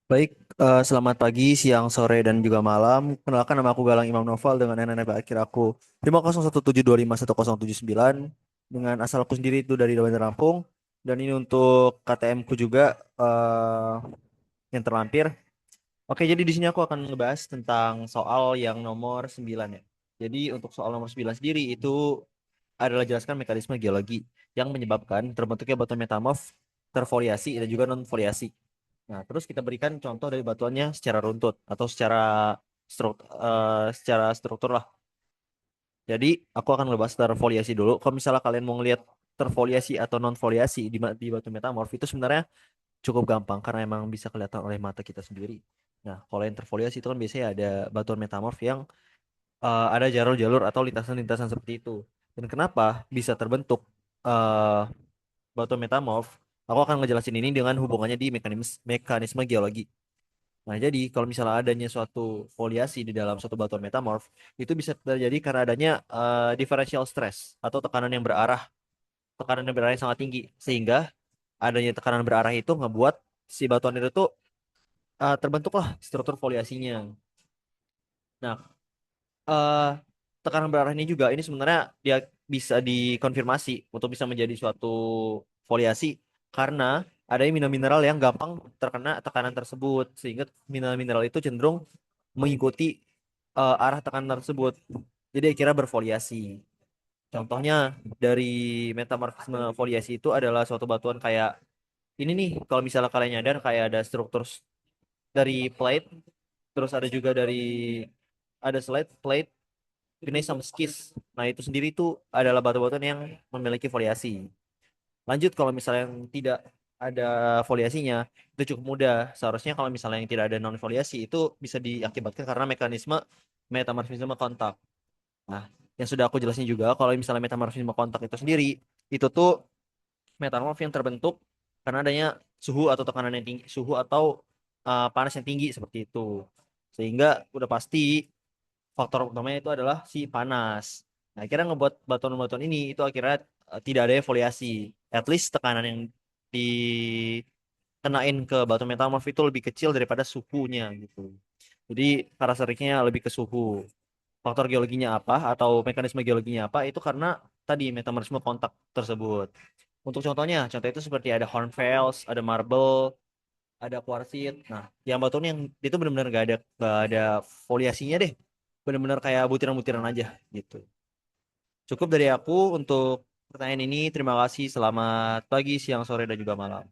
Baik, selamat pagi, siang, sore, dan juga malam. Kenalkan nama aku Galang Imam Noval dengan NNP akhir aku 501725109 dengan asalku sendiri itu dari Bandar Lampung. Dan ini untuk KTM ku juga yang terlampir. Oke, jadi di sini aku akan ngebahas tentang soal yang nomor 9 ya. Jadi untuk soal nomor 9 sendiri itu adalah jelaskan mekanisme geologi yang menyebabkan terbentuknya batuan metamorf, terfoliasi, dan juga non-foliasi. Nah, terus kita berikan contoh dari batuannya secara runtut atau secara struktur lah. Jadi, aku akan ngebahas terfoliasi dulu. Kalau misalnya kalian mau ngelihat terfoliasi atau non foliasi di batu metamorf itu sebenarnya cukup gampang karena emang bisa kelihatan oleh mata kita sendiri. Nah, kalau yang terfoliasi itu kan biasanya ada batuan metamorf yang ada jalur-jalur atau lintasan-lintasan seperti itu. Dan kenapa bisa terbentuk eh, batuan metamorf? Aku akan ngejelasin ini dengan hubungannya di mekanisme geologi. Nah, jadi kalau misalnya adanya suatu foliasi di dalam suatu batuan metamorf, itu bisa terjadi karena adanya differential stress atau tekanan yang berarah yang sangat tinggi, sehingga adanya tekanan berarah itu ngebuat si batuan itu tuh terbentuklah struktur foliasinya. Nah, eh, tekanan berarah ini juga ini sebenarnya dia bisa dikonfirmasi untuk bisa menjadi suatu foliasi karena adanya mineral-mineral yang gampang terkena tekanan tersebut sehingga mineral-mineral itu cenderung mengikuti arah tekanan tersebut. Jadi akhirnya berfoliasi. Contohnya dari metamorfisme foliasi itu adalah suatu batuan kayak ini nih, kalau misalnya kalian nyadar kayak ada struktur dari plate, terus ada juga dari ada slide plate, gneiss sama skis. Nah, itu sendiri itu adalah batu-batuan yang memiliki foliasi. Lanjut kalau misalnya yang tidak ada foliasinya, itu cukup mudah. Seharusnya kalau misalnya yang tidak ada non foliasi itu bisa diakibatkan karena mekanisme metamorfisme kontak. Nah, yang sudah aku jelasin juga kalau misalnya metamorfisme kontak itu sendiri, itu tuh metamorf yang terbentuk karena adanya suhu atau tekanan yang tinggi, suhu atau panas yang tinggi seperti itu. Sehingga udah pasti faktor utamanya itu adalah si panas. Nah, akhirnya ngebuat batuan-batuan ini itu akhirnya tidak ada foliasi. At least tekanan yang dikenain ke batu metamorf itu lebih kecil daripada suhunya gitu. Jadi karakteristiknya lebih ke suhu. Faktor geologinya apa atau mekanisme geologinya apa itu karena tadi metamorisme kontak tersebut. Untuk contohnya, contoh itu seperti ada hornfels, ada marble, ada kuarsit. Nah, yang batuan yang itu benar-benar gak ada foliasinya deh. Benar-benar kayak butiran-butiran aja gitu. Cukup dari aku untuk pertanyaan ini. Terima kasih. Selamat pagi, siang, sore, dan juga malam.